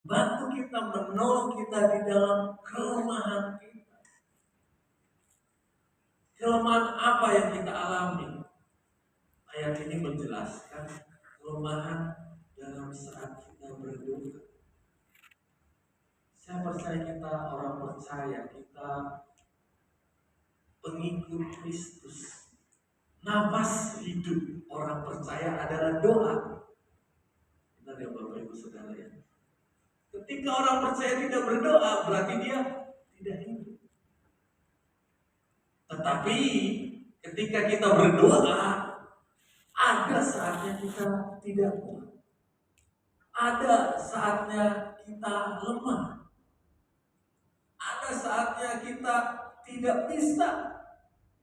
bantu kita, menolong kita di dalam kelemahan kita. Kelemahan apa yang kita alami? Ayat ini menjelaskan kelemahan dalam saat kita berdoa. Saya percaya kita orang percaya, kita pengikut Kristus. Nafas hidup orang percaya adalah doa. Benar ya Bapak Ibu Saudara ya? Ketika orang percaya tidak berdoa, berarti dia tidak hidup. Tetapi ketika kita berdoa, ada saatnya kita tidak kuat. Ada saatnya kita lemah. Ada saatnya kita tidak bisa.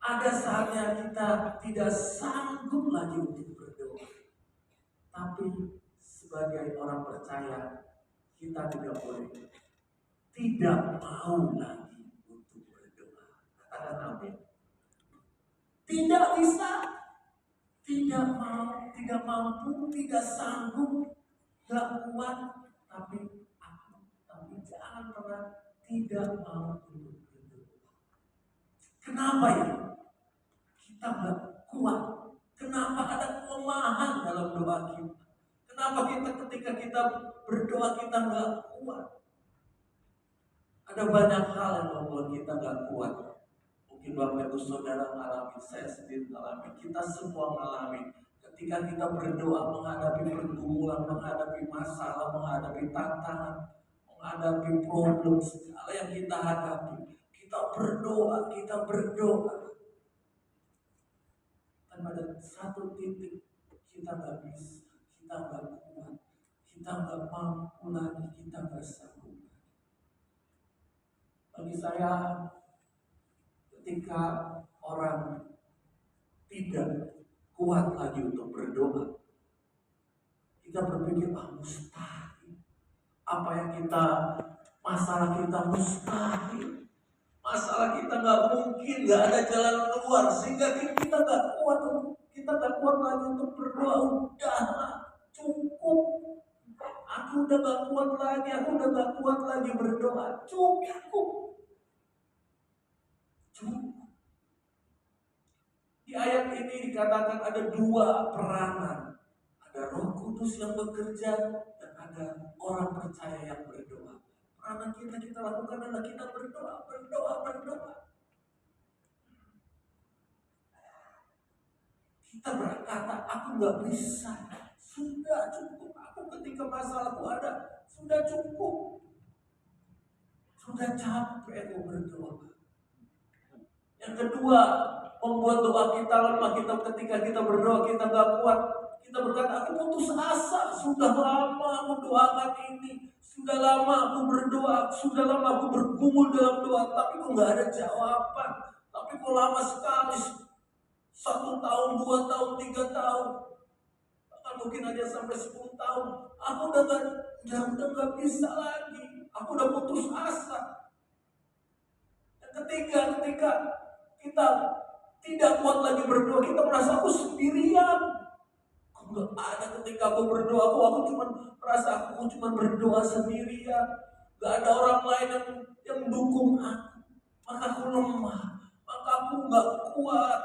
Ada saatnya kita tidak sanggup lagi untuk berdoa. Tapi sebagai orang percaya, kita tidak boleh, tidak mau lagi untuk berdoa. Katakan amin. Tidak bisa, tidak mau, tidak mampu, tidak sanggup, tidak kuat, tapi jangan pernah tidak mau untuk berdoa. Kenapa ya? Kita nggak kuat. Kenapa ada kelemahan dalam doa kita? Kenapa kita ketika kita berdoa kita nggak kuat? Ada banyak hal yang membuat kita nggak kuat. Mungkin Bapak Ibu Saudara mengalami, saya sendiri mengalami, kita semua mengalami. Ketika kita berdoa menghadapi pergumulan, menghadapi masalah, menghadapi tantangan, menghadapi problem segala yang kita hadapi, kita berdoa. Dan pada satu titik kita nggak bisa, kita nggak kuat, kita nggak mampu lagi, kita nggak sanggup. Bagi saya, ketika orang tidak kuat lagi untuk berdoa, kita berpikir, mustahil. Apa yang masalah kita mustahil. Masalah kita nggak mungkin, nggak ada jalan keluar, sehingga kita nggak kuat lagi untuk berdoa. Udahlah, cukup. Aku udah nggak kuat lagi berdoa. Cukup. Di ayat ini dikatakan ada dua peranan. Ada Roh Kudus yang bekerja dan ada orang percaya yang berdoa. Peranan kita lakukan adalah kita berdoa. Kita berkata, aku nggak bisa. Sudah cukup. Aku ketika masalahku ada, sudah cukup. Sudah capek aku berdoa. Yang kedua, membuat doa kita lemah. Ketika kita berdoa kita nggak kuat. Kita berkata, aku putus asa. Sudah lama aku doakan ini. Sudah lama aku berdoa. Sudah lama aku bergumul dalam doa. Tapi kok nggak ada jawaban. Tapi kok lama sekali. 1 tahun, 2 tahun, 3 tahun. Bahkan mungkin aja sampai 10 tahun. Aku udah nggak bisa lagi. Aku udah putus asa. Dan ketika kita tidak kuat lagi berdoa, kita merasa aku sendirian. Aku nggak ada ketika aku berdoa, aku cuma merasa aku cuma berdoa sendirian. Gak ada orang lain yang mendukung aku. Maka aku lemah, maka aku nggak kuat.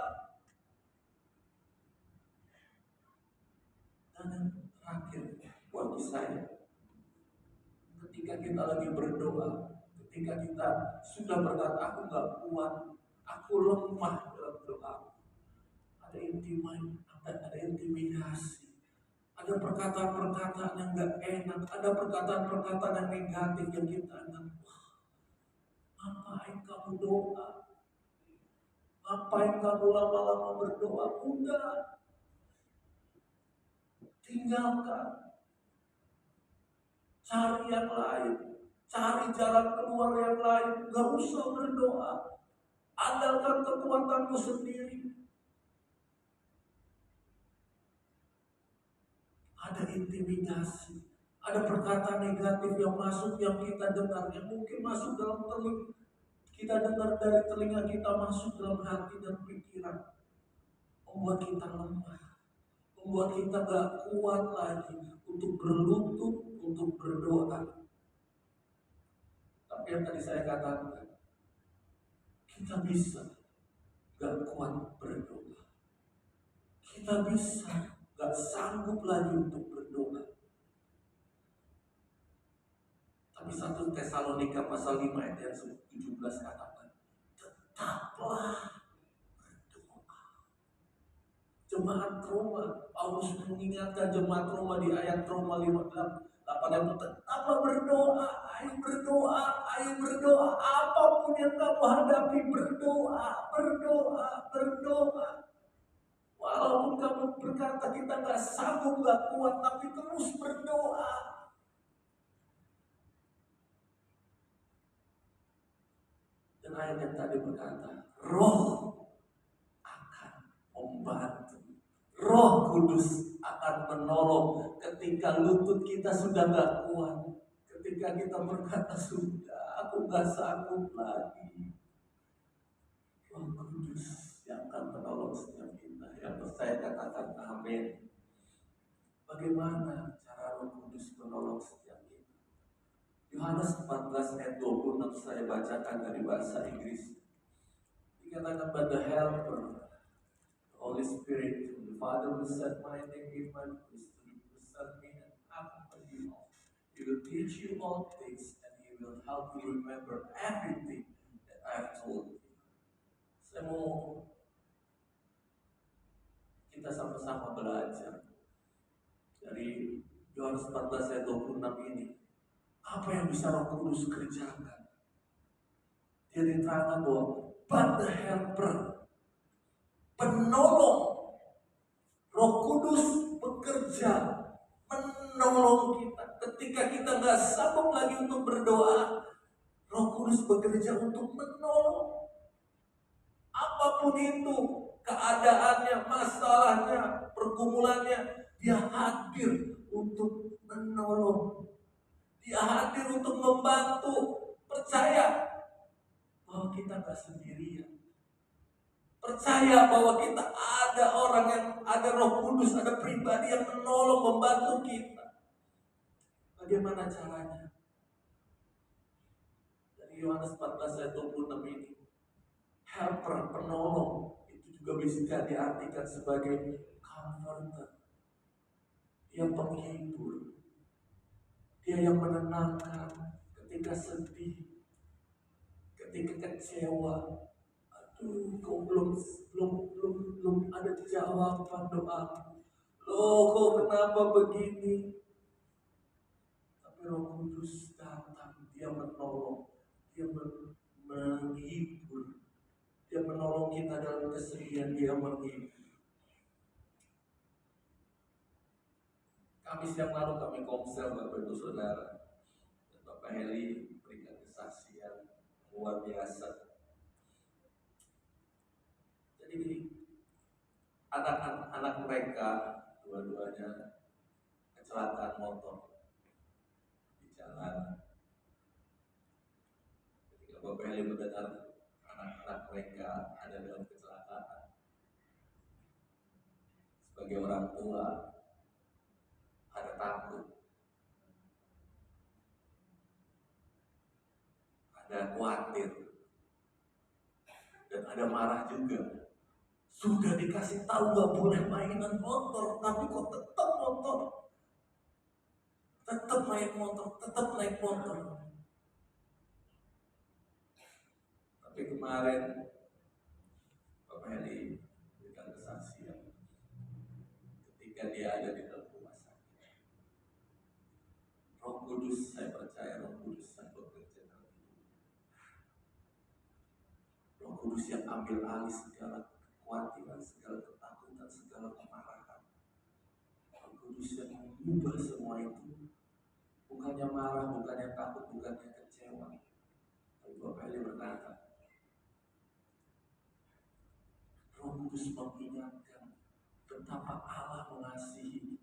Dan yang terakhir bagi saya, ketika kita lagi berdoa, ketika kita sudah berkata aku nggak kuat, aku lemah dalam doa, ada intimidasi, ada perkataan-perkataan yang nggak enak, ada perkataan-perkataan yang negatif yang kita anggap, ngapain kamu doa? Ngapain kamu lama-lama berdoa? Udah, tinggalkan. Cari yang lain. Cari jalan keluar yang lain. Gak usah berdoa. Andalkan kekuatanmu sendiri. Ada intimidasi. Ada perkataan negatif yang masuk, yang kita dengar, yang mungkin masuk dalam telinga. Kita dengar dari telinga kita, masuk dalam hati dan pikiran. Membuat kita lemah. Membuat kita gak kuat lagi untuk berlutut, untuk berdoa. Seperti yang tadi saya katakan, kita bisa gak kuat berdoa. Kita bisa gak sanggup lagi untuk berdoa. Tapi 1 Tesalonika pasal 5 ayat yang 17 katakan, tetaplah berdoa. Jemaat Roma, Paulus mengingatkan jemaat Roma di ayat Roma 58, tetaplah berdoa, ayo berdoa, ayo berdoa, apapun yang kamu hadapi, berdoa, berdoa, berdoa. Walaupun kamu berkata kita gak sanggup, gak kuat, tapi terus berdoa. Dan ayat yang tadi berkata, Roh akan membantu. Roh Kudus akan menolong ketika lutut kita sudah gak kuat. Ketika kita berkata, sudah, aku gak sanggup lagi. Roh Kudus yang akan menolong setiap kita. Yang percaya katakan amin. Bagaimana cara Roh Kudus menolong setiap kita? Yohanes 14 ayat 26 saya bacakan dari bahasa Inggris. Dikatakan, but the Helper, the Holy Spirit, the Father will set my name in my place to represent me and accompany you all. He will teach you all things and He will help you remember everything that I have told you. Saya mau kita sama-sama belajar dari Yohanes 14 ayat 26 ini. Apa yang bisa Roh Kudus kerjakan? Dia diterangkan bahwa but the Helper, penolong, Roh Kudus bekerja menolong kita. Ketika kita gak sanggup lagi untuk berdoa, Roh Kudus bekerja untuk menolong. Apapun itu, keadaannya, masalahnya, pergumulannya, Dia hadir untuk menolong. Dia hadir untuk membantu. Percaya bahwa kita gak sendirian. Percaya bahwa kita ada orang yang ada Roh Kudus, ada pribadi yang menolong, membantu kita. Bagaimana caranya? Dari Yohanes 14 ayat 26 ini, helper, penolong, itu juga bisa diartikan sebagai comforter. Dia penghibur. Dia yang menenangkan ketika sedih, ketika kecewa. Aduh, kau belum ada jawaban doaku. Loh, kok kenapa begini? Tapi Roh Kudus datang, Dia menolong, Dia menghibur, Dia menolong kita dalam kesedihan, Dia menghibur. Kamis yang lalu kami komsel Bapak Ibu Saudara, dan Bapak Heli berikan kesaksian luar biasa. Jadi anak-anak mereka dua-duanya kecelakaan motor di jalan. Ketika Bapak Heli mendengar anak-anak mereka ada dalam kecelakaan, sebagai orang tua ada takut, ada khawatir, dan ada marah juga. Sudah dikasih tahu gak boleh mainan motor, tapi kok tetap motor, tetap main motor, tetap naik motor. Tapi kemarin Bapak Heli berikan kesaksian ketika dia ada di dalam rumah sakit. Roh Kudus, saya percaya Roh Kudus yang bekerja dalam hidup. Roh Kudus yang ambil alih segala kekhawatiran, segala ketakutan, segala kemarahan. Roh Kudus yang mengubah semua itu. Bukannya marah, bukannya takut, bukannya kecewa. Tapi Bapak Heli berkata, Roh Kudus mengingatkan betapa Allah mengasihi,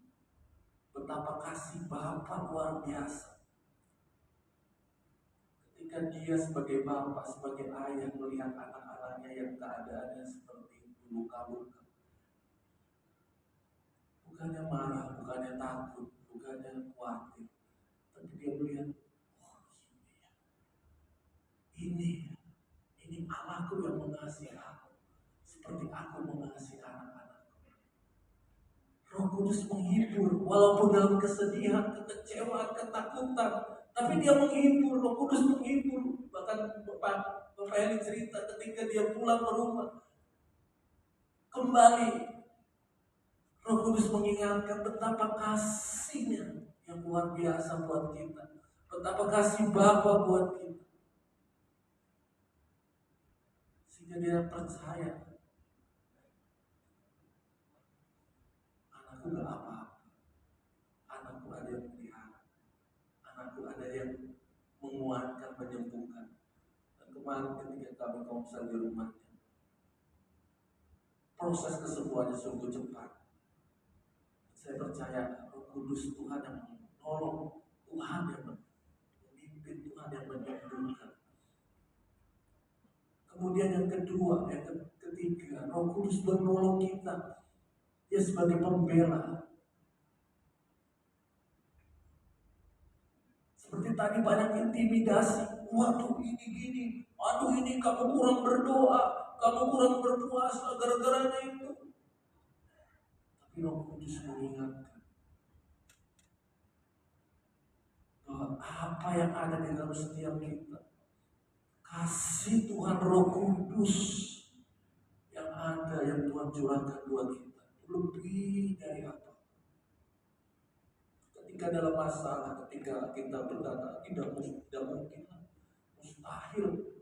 betapa kasih Bapa luar biasa. Ketika Dia sebagai Bapa, sebagai ayah melihat anak-anaknya yang keadaannya seperti itu, luka-luka. Bukannya marah, bukannya takut, bukannya khawatir, tapi Dia melihat, oh ini ya, Kudus menghibur, walaupun dalam kesedihan, kekecewaan, ketakutan, tapi dia menghibur. Roh Kudus menghibur. Bahkan Bapak Heli cerita ketika dia pulang ke rumah, kembali Roh Kudus mengingatkan betapa kasihnya yang luar biasa buat kita, betapa kasih Bapa buat kita, sehingga dia percaya anakku gak apa-apa, anakku ada yang pelihara, anakku ada yang menguatkan, menyembuhkan. Dan kemarin ketika kami konsul di rumahnya, proses kesembuhannya sungguh cepat. Saya percaya Roh Kudus Tuhan yang menolong, Tuhan yang memimpin, Tuhan yang menyembuhkan. Kemudian yang kedua, yang ketiga, Roh Kudus menolong kita. Dia sebagai pembela. Seperti tadi banyak intimidasi. Waduh ini gini, aduh ini kamu kurang berdoa, kamu kurang berpuasa gara-garanya itu. Tapi Roh Kudus mengingatkan bahwa apa yang ada di dalam setiap kita, kasih Tuhan Roh Kudus yang ada, yang Tuhan curahkan buat kita, lebih dari apa. Ketika dalam masalah, ketika kita berkata tidak mungkin, mustahil,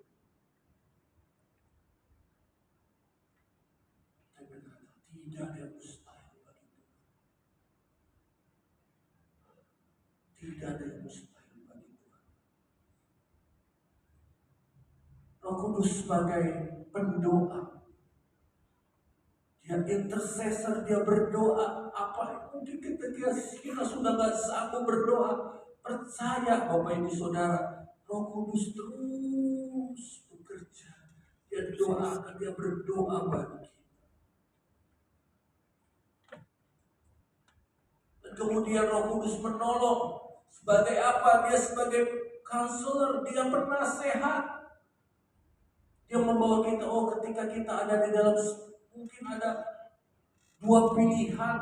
saya berkata tidak ada yang mustahil bagi Tuhan. Tidak ada yang mustahil bagi Tuhan. Roh Kudus sebagai pendoa, dia intercessor, dia berdoa. Apa mungkin ketika kita sudah gak sanggup berdoa, percaya Bapak Ibu Saudara, Roh Kudus terus bekerja. Dia doakan, dia berdoa bagi kita. Dan kemudian Roh Kudus menolong. Sebagai apa? Dia sebagai counselor, dia penasehat. Dia membawa kita, ketika kita ada di dalam, mungkin ada dua pilihan.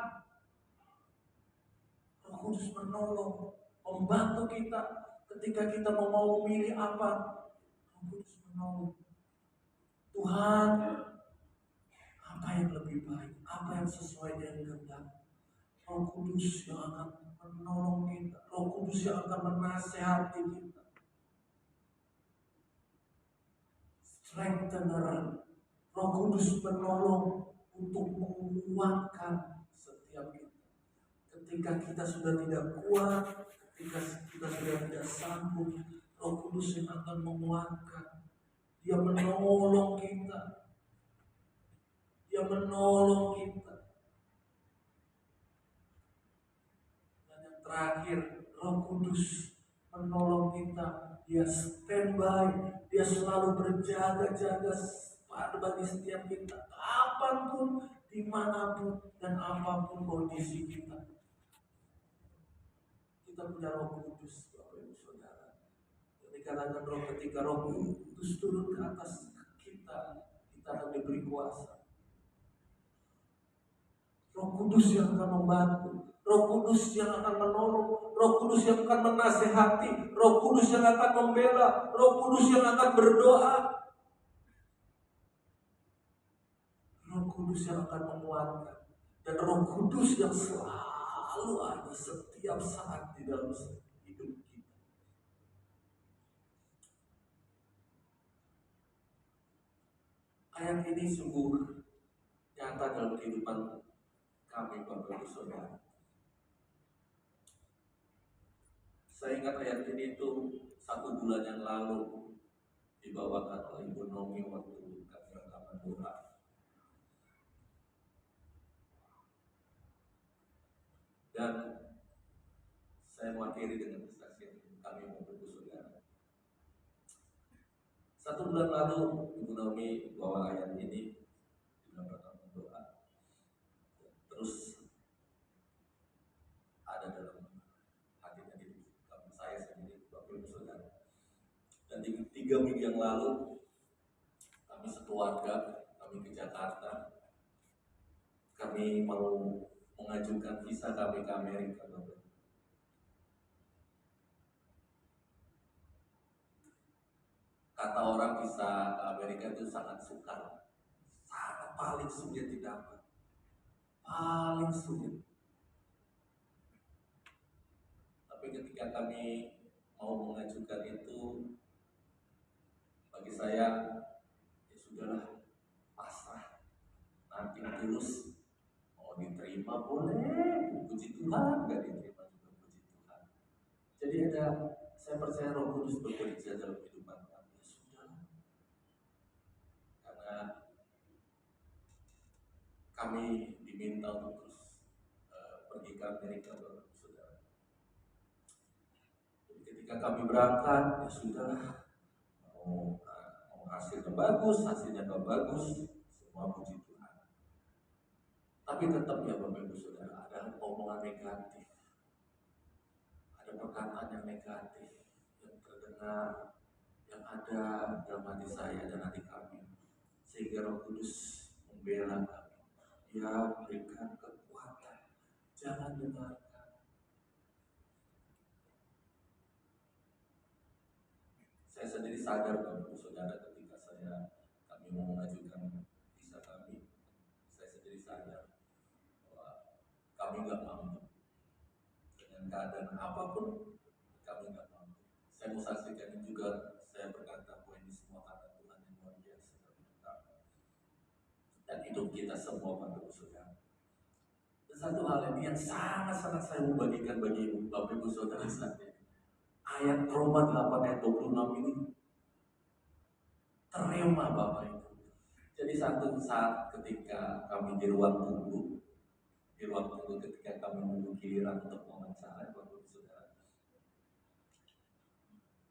Roh Kudus menolong, membantu kita ketika kita mau memilih apa. Roh Kudus menolong. Tuhan, apa yang lebih baik, apa yang sesuai dengan kehendak. Roh Kudus yang akan menolong kita, Roh Kudus yang akan menasehati kita. Strengthener, Roh Kudus menolong untuk menguatkan setiap kita. Ketika kita sudah tidak kuat, ketika kita sudah tidak sanggup, Roh Kudus yang akan menguatkan. Dia menolong kita. Dia menolong kita. Dan yang terakhir, Roh Kudus menolong kita. Dia standby, dia selalu berjaga-jaga bagi setiap kita, kapanpun, dimanapun, dan apapun kondisi kita. Kita punya Roh Kudus, Bapak Ibu Saudara. Dikatakan ketika Roh Kudus turun ke atas kita, kita akan diberi kuasa. Roh Kudus yang akan membantu, Roh Kudus yang akan menolong, Roh Kudus yang akan menasehati, Roh Kudus yang akan membela, Roh Kudus yang akan berdoa, Roh Kudus yang akan menguatkan, dan Roh Kudus yang selalu ada setiap saat di dalam hidup kita. Ayat ini sungguh nyata dalam kehidupan kami, Bapak Ibu Saudara. Saya ingat ayat ini itu 1 bulan yang lalu dibawakan oleh Ibu Nomi waktu kami rekaman doa. Dan saya mewakili dengan kesaksian kami, Bapak Ibu Saudara. 1 bulan lalu Ibu Nomi bawa ayat ini di dalam rekaman doa. Terus ada dalam hatinya di saya sendiri, Bapak Ibu Saudara. Dan 3 minggu yang lalu kami sekeluarga, kami ke Jakarta. Kami mau mengajukan visa kami ke Amerika, Bapak. Kata orang visa ke Amerika itu sangat sukar, sangat paling sulit didapat, paling sulit. Tapi ketika kami mau mengajukan itu, bagi saya ya sudahlah, pasrah, nanti tulus, mau diterima boleh, puji Tuhan, nggak diterima juga puji Tuhan. Jadi saya percaya Roh Kudus bekerja dalam kehidupan kami. Ya sudah, karena kami diminta untuk terus pergi ke Amerika, saudara. Jadi ketika kami berangkat, ya sudah, mau hasilnya bagus, hasilnya nggak bagus, semua puji Tuhan. Tapi tetap ya Bapak Ibu Saudara, ada omongan negatif, ada perkataan yang negatif yang terdengar, yang ada dalam hati saya dan hati kami, sehingga Roh Kudus membela kami. Dia berikan kekuatan, jangan dengarkan. Saya sendiri sadar Bapak Ibu Saudara, ketika kami mau mengajukan visa kami, saya sendiri sadar bahwa kami nggak mampu dengan keadaan apapun, kami nggak mampu. Saya mau saksikan juga, saya berkata bahwa ini semua karena Tuhan yang luar biasa dalam hidup kami dan hidup kita semua, Bapak Ibu Saudara. Dan satu hal ini yang sangat-sangat saya mau bagikan bagi Bapak Ibu Saudara saat ini. Ayat Roma 8 ayat 26 ini terima Bapak Ibu. Jadi satu saat ketika kami di ruang tunggu ketika kami menunggu giliran untuk wawancara, Bapak Ibu Saudara,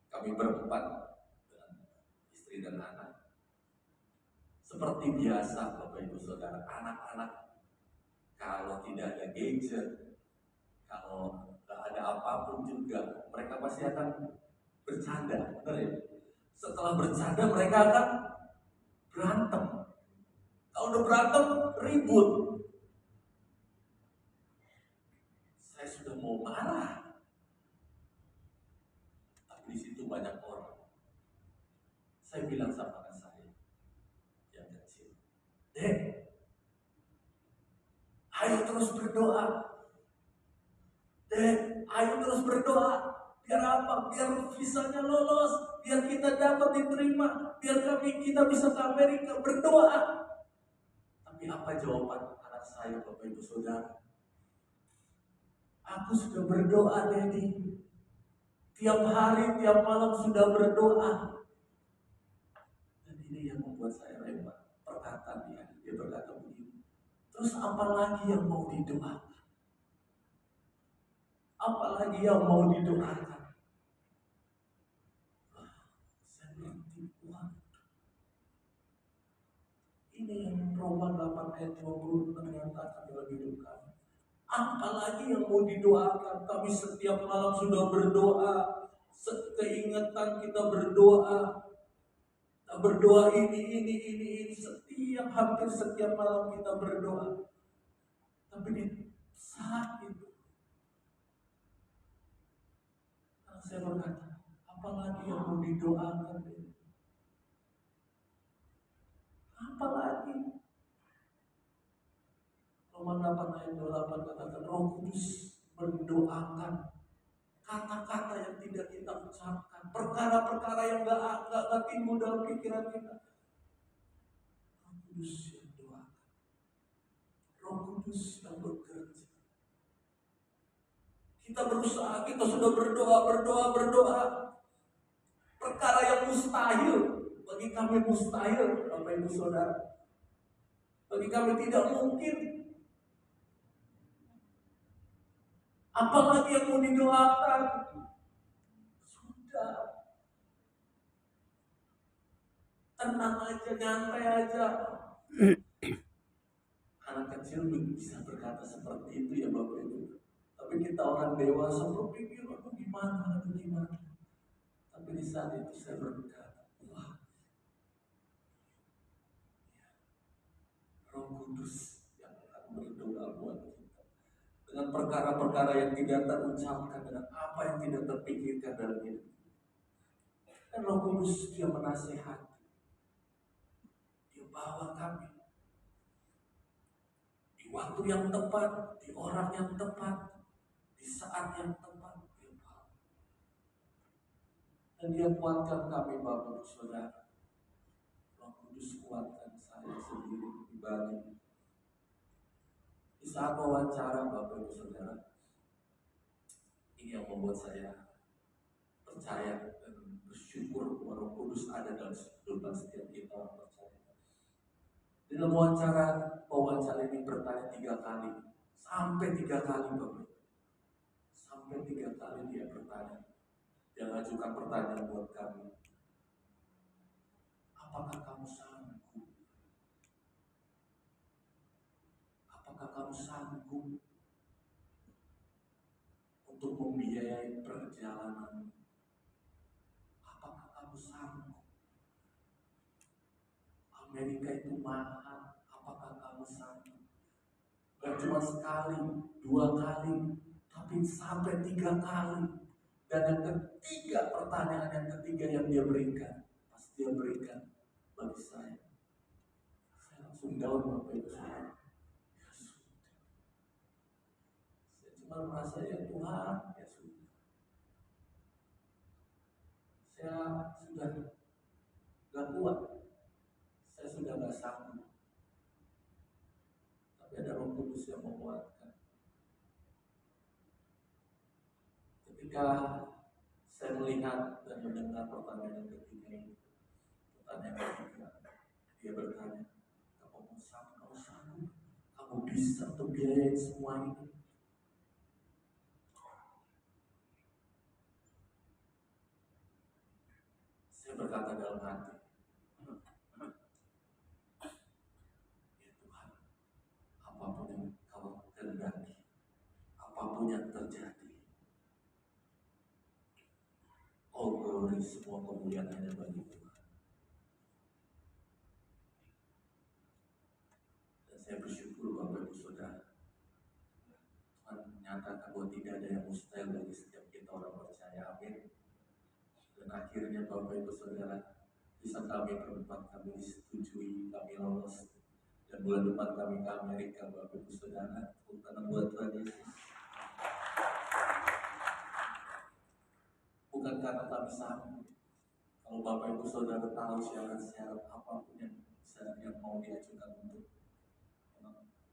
kami berempat dengan istri dan anak. Seperti biasa Bapak Ibu Saudara, anak-anak kalau tidak ada gadget, kalau tidak ada apapun juga, mereka pasti akan bercanda, benar ya? Setelah bercanda mereka akan berantem. Kalau udah berantem, ribut. Saya sudah mau marah, tapi di situ banyak orang. Saya bilang sama anak saya yang kecil, Dek, ayo terus berdoa. Dek, ayo terus berdoa. Biar apa? Biar visanya lolos, biar kita dapat diterima, biar kita bisa ke Amerika. Berdoa. Tapi apa jawaban anak saya, Bapak Ibu Saudara? Aku sudah berdoa, Dedi. Tiap hari, tiap malam sudah berdoa. Dan ini yang membuat saya lewat perkataan dia. Dia berkata begini, terus apa lagi yang mau didoakan? Apalagi yang mau didoakan? Saya berhenti, Tuhan. Ini yang Roma 8 ayat 20 menyatakan dalam hidup kami. Apalagi yang mau didoakan? Kami setiap malam sudah berdoa. Keingetan kita berdoa. Berdoa ini. Hampir setiap malam kita berdoa. Tapi di saat itu, saya berkata, apalagi yang mau didoakan? Apalagi? Roma 8 ayat 28 katakan, Roh Kudus mendoakan kata-kata yang tidak kita ucapkan, perkara-perkara yang gak timbul dalam pikiran kita. Roh Kudus yang doakan, Roh Kudus yang bekerja. Kita berusaha, kita sudah berdoa. Perkara yang mustahil, bagi kami mustahil, Bapak Ibu Saudara. Bagi kami tidak mungkin. Apalagi yang mau didoakan? Sudah. Tenang aja, nyantai aja. Anak kecil bisa berkata seperti itu ya Bapak Ibu. Tapi kita orang dewasa berpikir, aduh gimana. Tapi di saat itu saya berkata, wah, Roh Kudus yang akan berdoa buat kita. dengan perkara-perkara yang tidak terucapkan, dengan apa yang tidak terpikirkan dalam hidup. Dan Roh Kudus dia menasihati, dia bawa kami di waktu yang tepat, di orang yang tepat, di saat yang tepat, dia bawa. Dan dia kuatkan kami Bapak Ibu Saudara. Roh Kudus kuatkan saya sendiri pribadi. Di saat wawancara Bapak Ibu Saudara, ini yang membuat saya percaya dan bersyukur bahwa Roh Kudus ada dalam kehidupan setiap kita orang percaya. Dalam wawancara ini bertanya 3 kali, sampai 3 kali Bapak. Sampai 3 kali dia bertanya. Dia mengajukan pertanyaan buat kami. Apakah kamu sanggup? Apakah kamu sanggup untuk membiayai perjalanan? Apakah kamu sanggup? Amerika itu mahal. Apakah kamu sanggup? Gak cuma sekali, 2 kali, tapi sampai 3 kali. Dan yang ketiga, pertanyaan yang ketiga yang dia berikan, pas dia berikan bagi saya langsung down Bapak Ibu Saudara. Ya sudah. Saya cuma merasa ya Tuhan, ya sudah. Saya sudah gak kuat. Saya sudah gak sanggup. Tapi ada Roh Kudus yang menguatkan. Ketika saya melihat dan mendengar pertanyaan yang ketiga ini, pertanyaan ketiga, dia bertanya, kamu sanggup, kamu bisa untuk biayain semua ini? Saya berkata dalam hati, ya Tuhan, apapun yang kau kehendaki, apapun yang terjadi, all glory, semua kemuliaan hanya bagi Tuhan. Dan saya bersyukur Bapak Ibu Saudara, Tuhan menyatakan bahwa tidak ada yang mustahil bagi setiap kita orang percaya. Amin. Dan akhirnya Bapak Ibu Saudara, bisa kami berempat, kami disetujui, kami lolos. Dan bulan depan kami ke Amerika Bapak Ibu Saudara, untuk buat Tuhan Yesus. Bukan karena kami sanggup. Kalau Bapak Ibu Saudara tahu syarat-syarat apapun yang mau diajukan untuk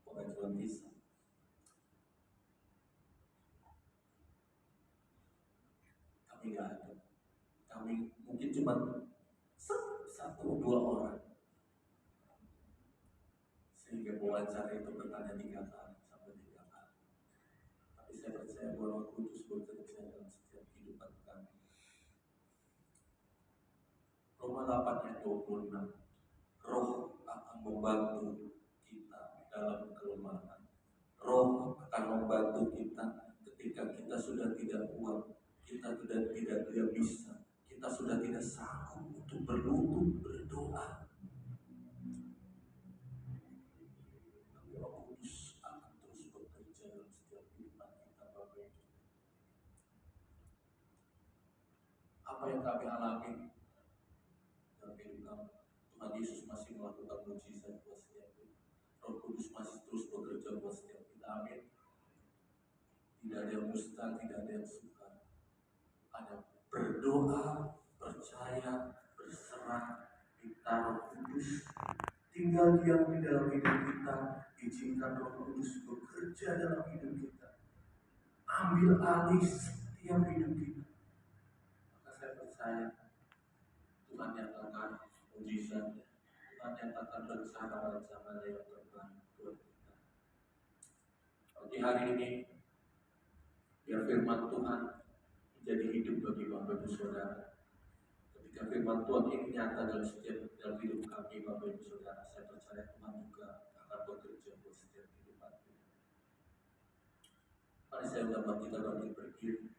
pengajuan visa, kami gak ada. Kami mungkin cuma 1-2 orang. Sehingga wawancara itu bertanya 3 kali sampai 3 kali. Tapi saya percaya bahwa Roh Kudus bekerja dalam setiap kehidupan kami. Roma 8 ayat 26. Roh akan membantu kita dalam kelemahan. Roh akan membantu kita ketika kita sudah tidak kuat, kita tidak bisa, kita sudah tidak sanggup untuk berlutut berdoa. Roh Kudus akan terus bekerja dalam setiap kehidupan kita, Bapak Ibu. Apa yang kami alami dalam kehidupan kami, Tuhan Yesus masih melakukan mujizat buat setiap kita. Roh Kudus masih terus bekerja buat setiap kita. Amin. Tidak ada yang mustahil, tidak ada yang sukar. Hanya berdoa, percaya, berserah, minta Roh Kudus tinggal diam di dalam hidup kita. Izinkan Roh Kudus bekerja dalam hidup kita, ambil alih setiap hidup kita. Maka saya percaya Tuhan nyatakan mujizatnya, Tuhan nyatakan rencana-rencana yang terbaik buat kita. Pagi hari ini biar firman Tuhan menjadi hidup bagi Bapak Ibu Saudara. Ketika firman Tuhan ini nyata dalam hidup kami Bapak Ibu Saudara, saya percaya Tuhan juga akan bekerja buat setiap kehidupan kita. Mari saya undang kita bangkit berdiri.